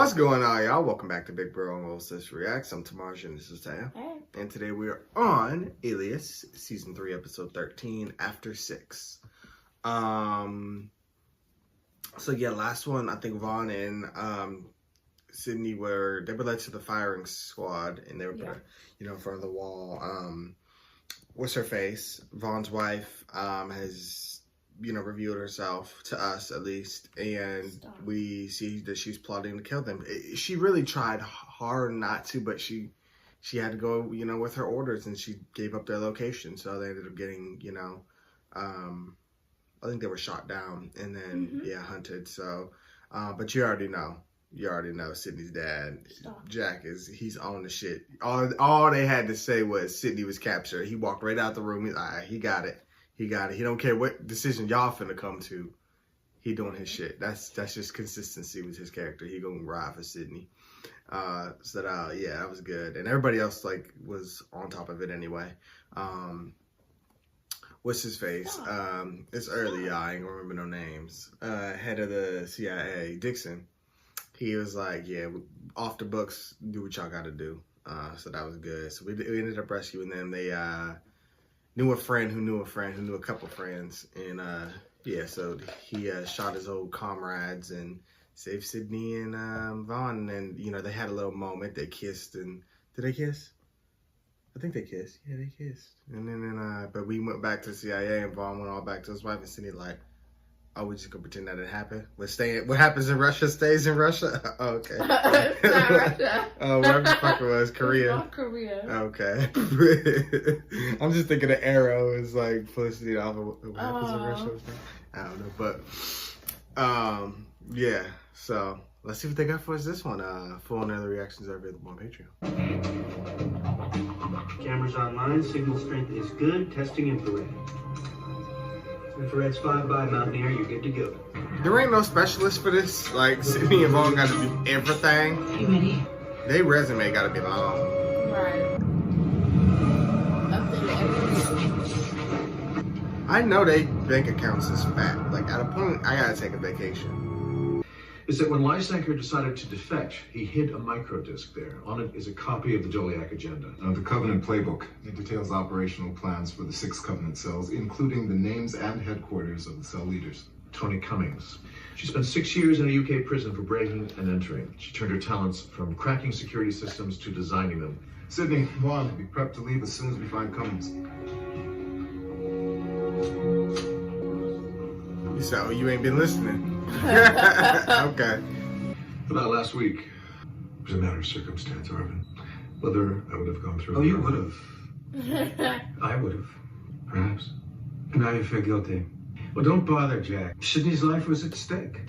What's going on, y'all? Welcome back to Big Bro and Will Sis Reacts. I'm Tamarja and this is Taya. Hey. And today we are on Alias, Season 3, Episode 13, After 6. So yeah, last one, I think Vaughn and Sydney they were led to the firing squad and they were put, in front of the wall. What's her face? Vaughn's wife has revealed herself to us, at least, and we see that she's plotting to kill them. She really tried hard not to, but she had to go, with her orders, and she gave up their location, so they ended up getting, I think they were shot down, and then, hunted, so, but you already know Sydney's dad, Jack, he's on the shit. All they had to say was Sydney was captured. He walked right out the room. He's like, he got it. He got it. He don't care what decision y'all finna come to. He doing his shit. That's just consistency with his character. He gonna ride for Sydney. That was good. And everybody else was on top of it anyway. What's his face? It's early, y'all. I ain't gonna remember no names. Head of the CIA, Dixon. He was like, yeah, off the books, do what y'all gotta do. So that was good. So we ended up rescuing them. They knew a friend who knew a friend who knew a couple friends. And so he shot his old comrades and saved Sydney and Vaughn. And, they had a little moment. They kissed. And did they kiss? I think they kissed. Yeah, they kissed. And then, but we went back to the CIA and Vaughn went all back to his wife. And Sydney like, oh, we just gonna pretend that didn't happen? What happens in Russia stays in Russia? Oh, okay. It's not Russia. Oh, whatever the fuck it was, Korea. North Korea. Okay. I'm just thinking the arrow is like Felicity off of what happens in Russia. I don't know, but yeah. So let's see what they got for us this one. Full and other reactions are available on Patreon. Cameras online, signal strength is good. Testing infrared. Infrared's 5 by Mountaineer, you're good to go. There ain't no specialist for this. Like, Sydney and Vaughn got to do everything. You ready? Their resume got to be long. Right. I know they bank accounts is fat. Like, at a point, I got to take a vacation. Is that when Lysaker decided to defect, he hid a microdisc there. On it is a copy of the Doliac agenda. The Covenant playbook. It details operational plans for the 6 Covenant cells, including the names and headquarters of the cell leaders. Tony Cummings. She spent 6 years in a UK prison for breaking and entering. She turned her talents from cracking security systems to designing them. Sydney, Vaughn, be prepped to leave as soon as we find Cummings. So you ain't been listening. Okay. About last week, it was a matter of circumstance, Arvin. Whether I would have gone through. Oh, you would have. I would have. Perhaps. And now you feel guilty. Well, don't bother, Jack. Sydney's life was at stake.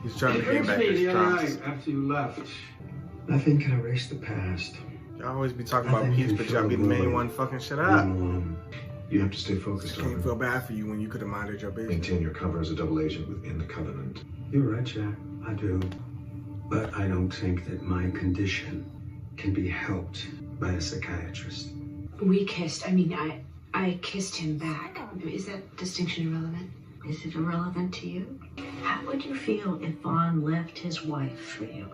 He's trying to gain back The his other trust. night after you left. Nothing can erase the past. Y'all always be talking about peace, but y'all be the main one fucking shit up. You have to stay focused on Can't it. feel bad for you when you could have minded your business. Maintain your cover as a double agent within the Covenant. You're right, Jack. I do. But I don't think that my condition can be helped by a psychiatrist. We kissed. I mean, I kissed him back. Is that distinction irrelevant? Is it irrelevant to you? How would you feel if Vaughn left his wife for you?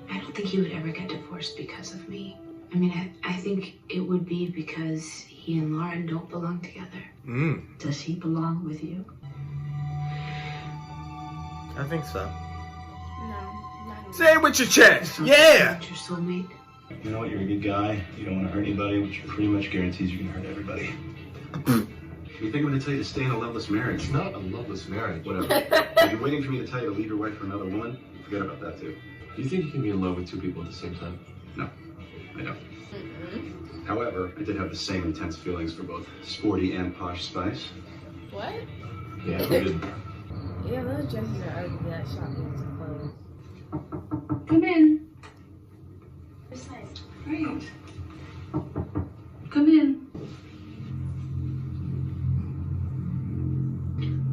I don't think he would ever get divorced because of me. I mean, I think it would be because he and Lauren don't belong together. Does he belong with you? I think so. No, not Say it with your chest. Yeah. Your soulmate? You know what, you're a good guy, you don't want to hurt anybody, which pretty much guarantees you can hurt everybody. You think I'm going to tell you to stay in a loveless marriage? It's not a loveless marriage. Whatever. If you're waiting for me to tell you to leave your wife for another woman, forget about that too. Do you think you can be in love with 2 people at the same time? No, I don't. However, I did have the same intense feelings for both Sporty and Posh Spice. What? Yeah, we did. Yeah, those dresses are ugly. That shop needs to close. Come in. It's nice. Great. Come in.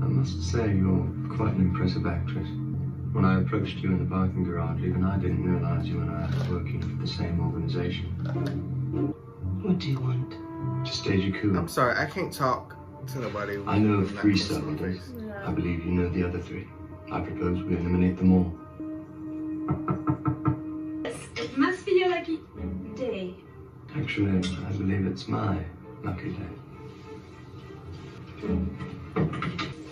I must say, you're quite an impressive actress. When I approached you in the parking garage, even I didn't realize you and I were working for the same organization. What do you want? To stage a coup. I'm sorry, I can't talk to nobody. I know of Not 3 close to cell my leaders. face. I believe you know the other 3. I propose we eliminate them all. It must be your lucky day. Actually, I believe it's my lucky day.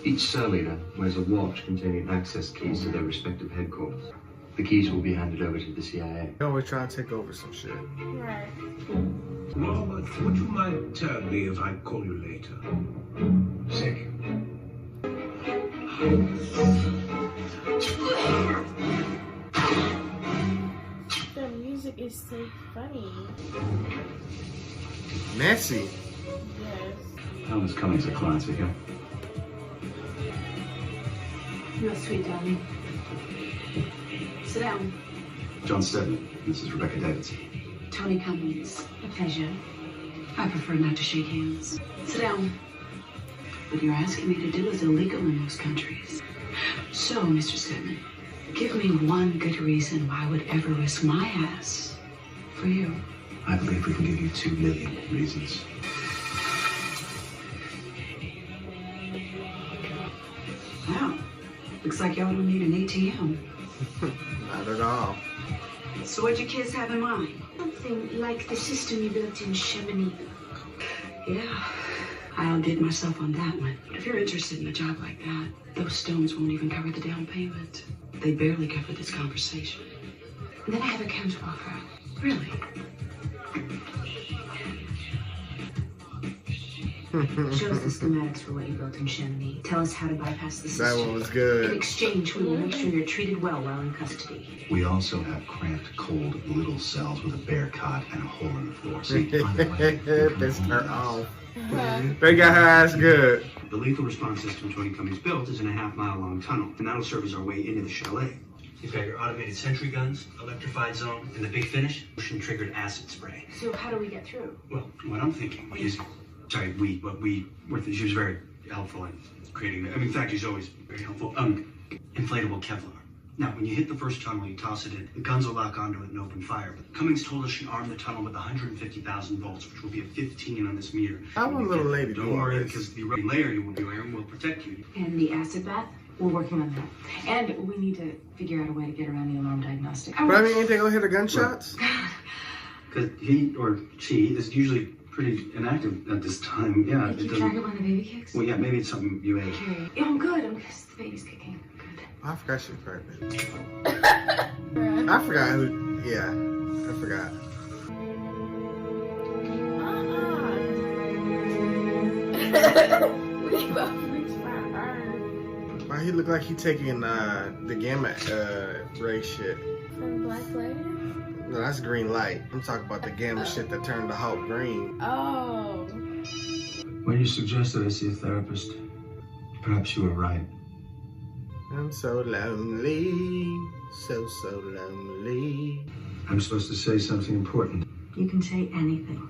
Each cell leader wears a watch containing access keys to their respective headquarters. The keys will be handed over to the CIA. They always trying to take over some shit. Right. Robert, would you mind telling me if I call you later? Sick. The music is so funny. Nancy. Yes. Thomas Cummings, a client here. Real sweet, darling. Sit down. John Stedman. This is Rebecca Davidson. Tony Cummings. A pleasure. I prefer not to shake hands. Sit down. What you're asking me to do is illegal in most countries. So, Mr. Stedman, give me one good reason why I would ever risk my ass for you. I believe we can give you 2 million reasons. Wow. Looks like y'all don't need an ATM. Not at all. So what'd you kids have in mind? Something like the system you built in Chamonix. Yeah, I outdid myself on that one. But if you're interested in a job like that, those stones won't even cover the down payment. They barely cover this conversation. And then I have a counter offer. Really? Show us the schematics for what you built in Chamonix. Tell us how to bypass the system. That one was In good. exchange, we will make sure you're treated well while in custody. We also have cramped, cold, little cells with a bare cot and a hole in the floor. See, on the way, you come Pissed her home. off. They got her ass good. The lethal response system Tony Cummings built is in a half-mile-long tunnel, and that'll serve as our way into the chalet. You've got your automated sentry guns, electrified zone, and the big finish, motion-triggered acid spray. So how do we get through? Well, what I'm thinking is, she was very helpful in creating that. I mean, in fact, she's always very helpful. Inflatable Kevlar. Now, when you hit the first tunnel, you toss it in. The guns will lock onto it and open fire. But Cummings told us she armed the tunnel with 150,000 volts, which will be a 15 on this meter. I want a little lady to Don't do all worry, this. because the layer you will be wearing will protect you. And the acid bath? We're working on that. And we need to figure out a way to get around the alarm diagnostic. But I mean, ain't they gonna hear the gunshots? Because he or she is usually pretty inactive at this time. Yeah, Keep track of when the baby kicks? Well, yeah, maybe it's something you ate. Okay. Yeah, I'm good. The baby's kicking. Good. I forgot she was pregnant. I forgot who. Yeah, I forgot. We both reached for her. Why he look like he taking the gamma ray shit? From Black Lady? No, that's green light. I'm talking about the gamma shit that turned the Hulk green. Oh. When you suggested I see a therapist, perhaps you were right. I'm so lonely, so lonely. I'm supposed to say something important. You can say anything.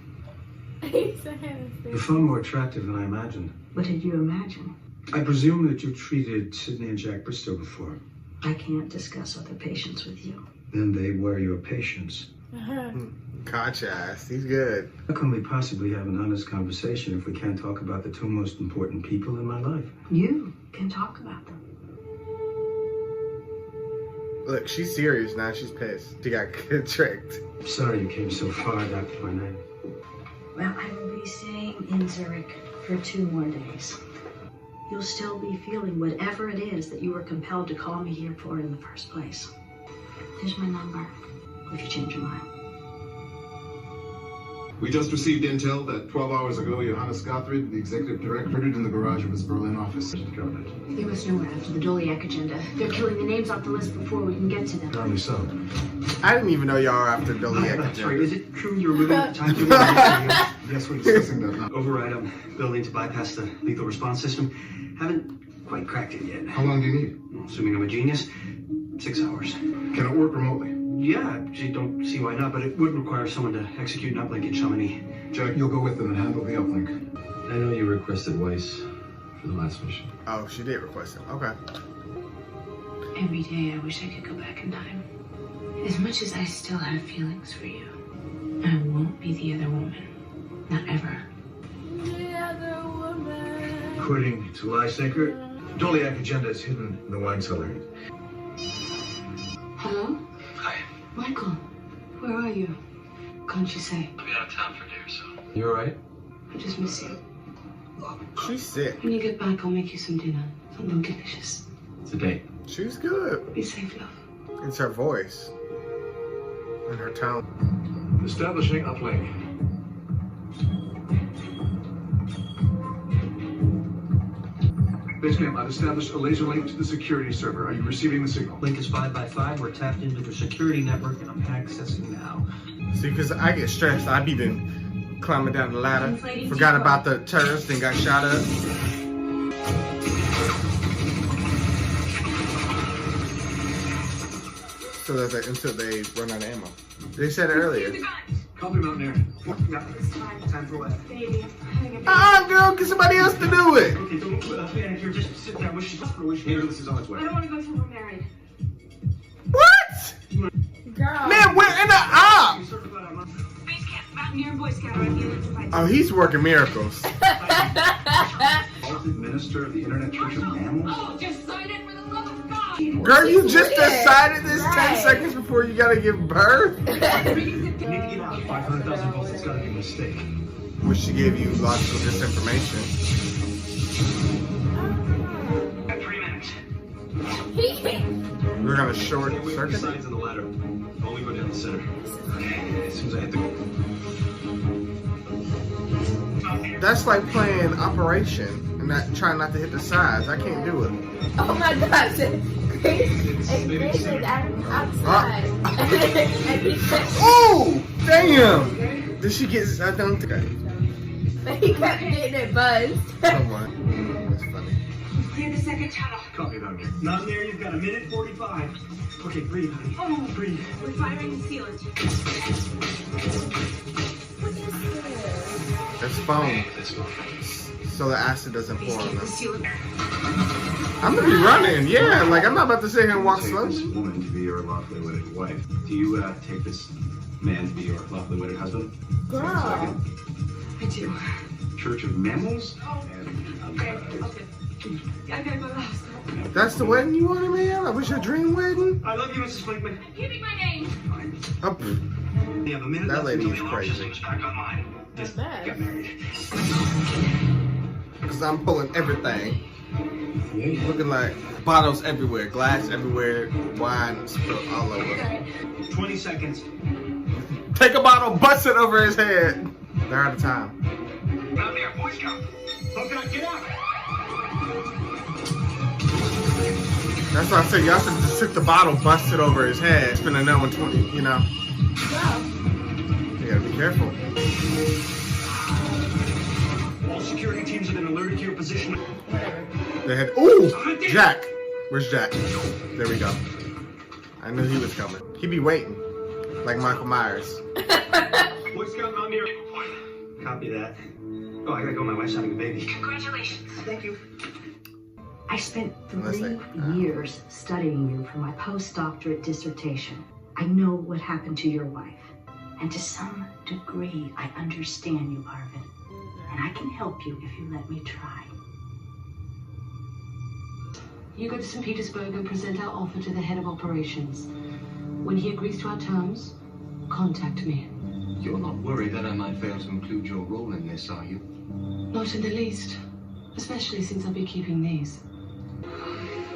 He said You're far more attractive than I imagined. What did you imagine? I presume that you treated Sidney and Jack Bristow before. I can't discuss other patients with you. Then they were your patients. Caught your ass. He's good. How can we possibly have an honest conversation if we can't talk about the two most important people in my life? You can talk about them. Look, she's serious now. She's pissed. She got tricked. I'm sorry you came so far, Dr. Barnett. Well, I will be staying in Zurich for 2 more days. You'll still be feeling whatever it is that you were compelled to call me here for in the first place. Here's my number, if you change your mind. We just received intel that 12 hours ago, Johannes Gottfried, the executive director, murdered in the garage of his Berlin office. They must know we're after the Doliak agenda. They're killing the names off the list before we can get to them. Apparently so. I didn't even know y'all were after Doliak. Sorry, is it true you're moving at the time to Yes, we're discussing that now. override a building to bypass the lethal response system? Haven't quite cracked it yet. How long do you need? Well, assuming I'm a genius, 6 hours. Can it work remotely? Yeah, I don't see why not, but it would require someone to execute an uplink in Chamonix. Jack, you'll go with them and handle the uplink. I know you requested Weiss for the last mission. Oh, she did request it. Okay. Every day I wish I could go back in time. As much as I still have feelings for you, I won't be the other woman. Not ever. The other woman. According to Lysaker, Doliak agenda is hidden in the wine cellar. Hello? Michael, where are you? Can't you say? I'll be out of town for a day or so. You alright? I just miss you. She's sick. When you get back, I'll make you some dinner. Something delicious. It's a date. She's good. Be safe, love. It's her voice and her tone. Establishing uplink. Basecamp, I've established a laser link to the security server. Are you receiving the signal? Link is 5x5. We're tapped into their security network, and I'm accessing now. See, because I get stressed. I be then climbing down the ladder. Forgot about the terrorist and got shot up. So that until they run out of ammo. They said it earlier. Copy, Mountaineer. Yeah. Time for what? Baby. Girl, get somebody else to do it. Okay, don't panic here. Just sit down. Wish Ambulance is on its way. I don't want to go till we're married. What? Girl. Man, we're in the op. Base camp, Mountaineer and Boy Scout are ambulance. Oh, he's working miracles. Vaulted minister of the Internet Church of Mammals? Oh, just sign it for the love of God. Girl, you just decided this 10 seconds before you gotta give birth? You need to get out. 500,000 volts. It's got to be a mistake. Wish she gave you lots of disinformation. Got 3 minutes. We're gonna short Wait for the circuit. signs in the ladder. Only go down the center. As soon as I hit the... That's like playing Operation and not trying not to hit the sides. I can't do it. Oh my gosh. Grace is outside. And he said, Oh, damn! Did she get? I don't think I. but he kept getting it buzzed. Someone. That's funny. Clear the second tunnel. Copy, Mountaineer. Not there. You've got 1:45. Okay, breathe, honey. Oh, Breathe. we're firing the sealant. What is this? That's foam, This one. so the acid doesn't pour on The them. sealant. I'm gonna be running, yeah. Like I'm not about to sit here and walk Take slow. this woman to be your lawfully wedded wife. Do you take this man to be your lawfully wedded husband? Girl. I do. Church of Mammals? Okay. I gotta go to the hospital. That's the wedding you wanted, man? That was your dream wedding? I love you, Mrs. Flinkman. I'm keeping my name. Oh, You have a minute that left lady until is the alarm system crazy. is back online. Just bad. get married. Because I'm pulling everything. Looking like bottles everywhere, glass everywhere, wine spilled all over. 20 seconds. Take a bottle, bust it over his head. They're out of time. Out there, Boy Scout. Okay, get out. That's why I said y'all should just took the bottle, bust it over his head, spend another 20, you know. You gotta be careful. All security teams have been alerted to your position. They had, ooh, Jack. Where's Jack? There we go. I knew he was coming. He'd be waiting, like Michael Myers. Boy Scout, not near. Copy that. Oh, I gotta go. My wife's having a baby. Congratulations. Thank you. I spent Unless 3 they- years studying you for my postdoctorate dissertation. I know what happened to your wife. And to some degree, I understand you, Arvin. And I can help you if you let me try. You go to St. Petersburg and present our offer to the head of operations. When he agrees to our terms, contact me. You're not worried that I might fail to include your role in this, are you? Not in the least. Especially since I'll be keeping these.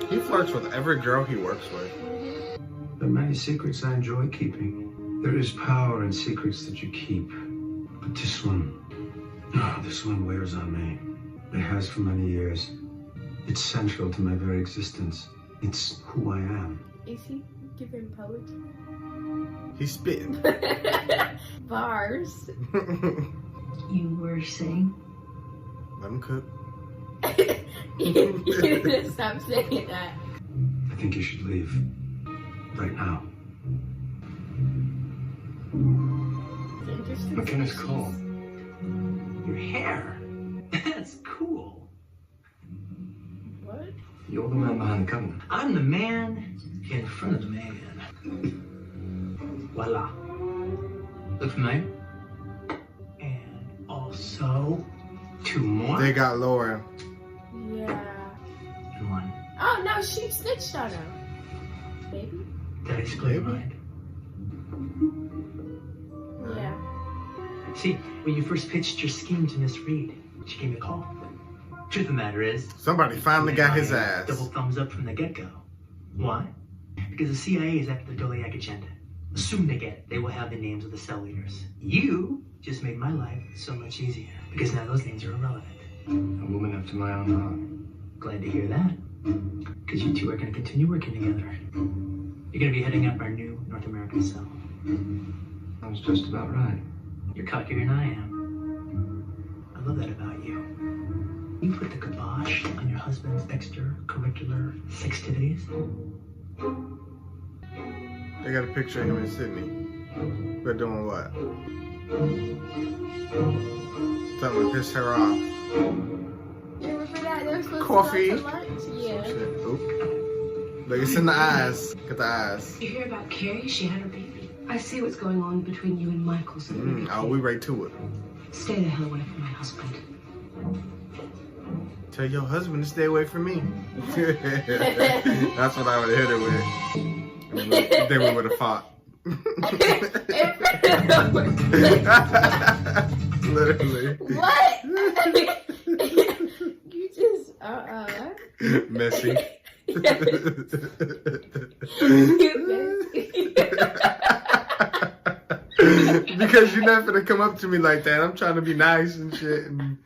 He flirts with every girl he works with. There are many secrets I enjoy keeping. There is power in secrets that you keep. But this one wears on me. It has for many years. It's central to my very existence. It's who I am. Is he giving poetry? He's spitting. Bars. You were saying? Let him cook. You need to stop saying that. I think you should leave. Right now. It's interesting. McKenna's call. Your hair. That's cool. What? You're the man behind the covenant. I'm the man in front of the man. Voila. Look familiar? And also 2 more. They got Laura. Yeah. And 1. Oh no, she snitched on him. Baby. Did I split your mind? See, when you first pitched your scheme to Miss Reed, she gave me a call. Truth of the matter is, Somebody finally got his ass. double thumbs up from the get-go. Why? Because the CIA is after the Doliac agenda. Assume they get it. They will have the names of the cell leaders. You just made my life so much easier because now those names are irrelevant. A woman after my own heart. Glad to hear that. Because you two are going to continue working together. You're going to be heading up our new North American cell. Sounds just about right. You're cockier than I am. I love that about you. You put the kibosh on your husband's extracurricular sextivities. They got a picture of him and Sydney. They're doing what? Something to piss her off. You remember that? They were supposed Coffee. to go to lunch? Yeah. Oop. Look, it's in the eyes. Look at the eyes. You hear about Carrie? She had her baby. I see what's going on between you and Michael. So Oh, we right to it. stay the hell away from my husband. Tell your husband to stay away from me. That's what I would hit her with. Then we would have fought. Literally. What? You just, Messy. Because you're not gonna come up to me like that. I'm trying to be nice and shit. And,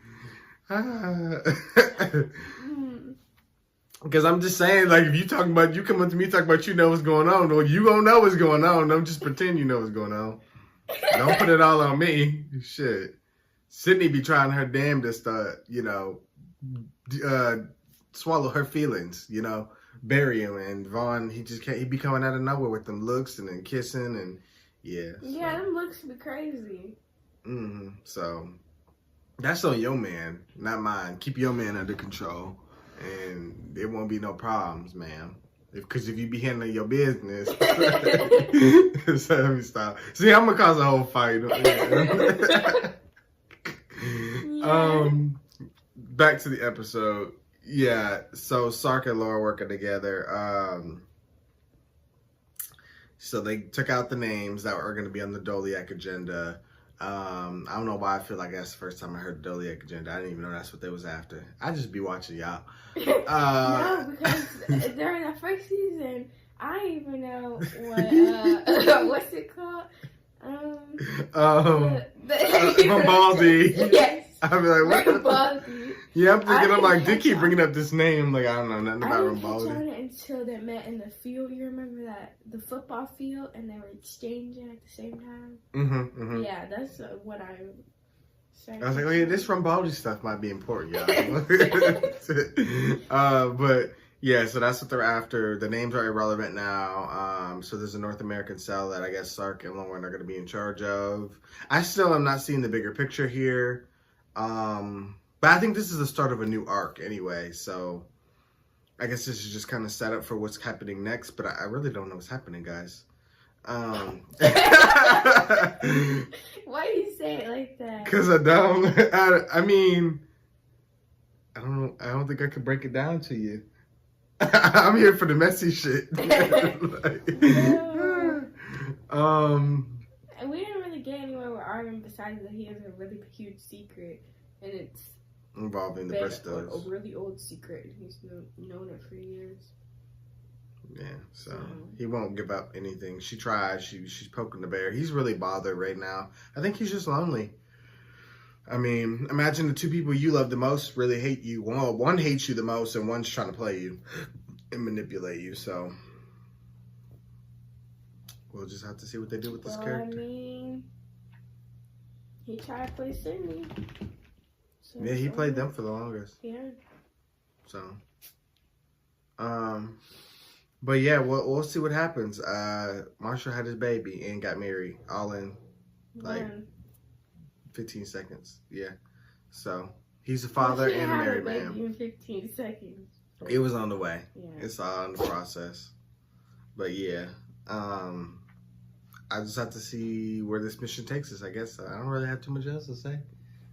because I'm just saying, like, if you talking about, you come up to me talking about you know what's going on, well, you gonna know what's going on. Don't just pretend you know what's going on. Don't put it all on me. Shit. Sydney be trying her damnedest to, swallow her feelings, bury him. And Vaughn, he just can't, he be coming out of nowhere with them looks and then kissing and, yeah. Yeah, them looks be crazy. So, that's on your man, not mine. Keep your man under control. And there won't be no problems, ma'am. Because if you be handling your business, so let me stop. See, I'm gonna cause a whole fight. Back to the episode. Yeah, so Sark and Laura working together. So they took out the names that are going to be on the Doliac agenda. I don't know why I feel like that's the first time I heard the Doliac agenda. I didn't even know that's what they was after. I just be watching y'all. No, because during the first season, I didn't even know what, what's it called? Rambaldi. Yes. I'd be like, what? Rambaldi. Yeah, I'm thinking, I'm like, they keep bringing up this name. Like, I don't know nothing about Rambaldi. I didn't catch on it until they met in the field. You remember that? The football field, and they were exchanging at the same time? Yeah, that's what I was like, oh yeah, this Rambaldi stuff might be important, y'all. But yeah, so that's what they're after. The names are irrelevant now. So there's a North American cell that I guess Sark and Lauren are going to be in charge of. I still am not seeing the bigger picture here. But I think this is the start of a new arc anyway. So I guess this is just kind of set up for what's happening next. But I really don't know what's happening, guys. Why do you say it like that? Because I don't. I mean, I don't think I could break it down to you. I'm here for the messy shit. And we didn't really get anywhere with Arden besides that he has a really huge secret, and it's involving the Bristos. A really old secret, and he's known it for years. Yeah, so he won't give up anything. She tries. She's poking the bear. He's really bothered right now. I think he's just lonely. I mean, imagine the two people you love the most really hate you. Well, one hates you the most, and one's trying to play you and manipulate you. So we'll just have to see what they do with this character. I mean, he tried to play Sydney. So yeah, he played them for the longest. Yeah. So, but yeah, we'll see what happens. Marshall had his baby and got married all in like 15 seconds. Yeah. So he's a father and a married man. In 15 seconds. It was on the way. Yeah. It's all in the process. But yeah. I just have to see where this mission takes us, I guess. I don't really have too much else to say.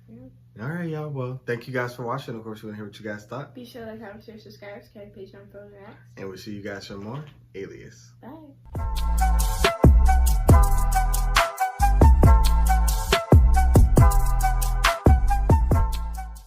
Yeah. All right, y'all. Well, thank you guys for watching. Of course, we want to hear what you guys thought. Be sure to like, comment, share, subscribe, subscribe, page on phone, and we'll see you guys for more Alias. Bye.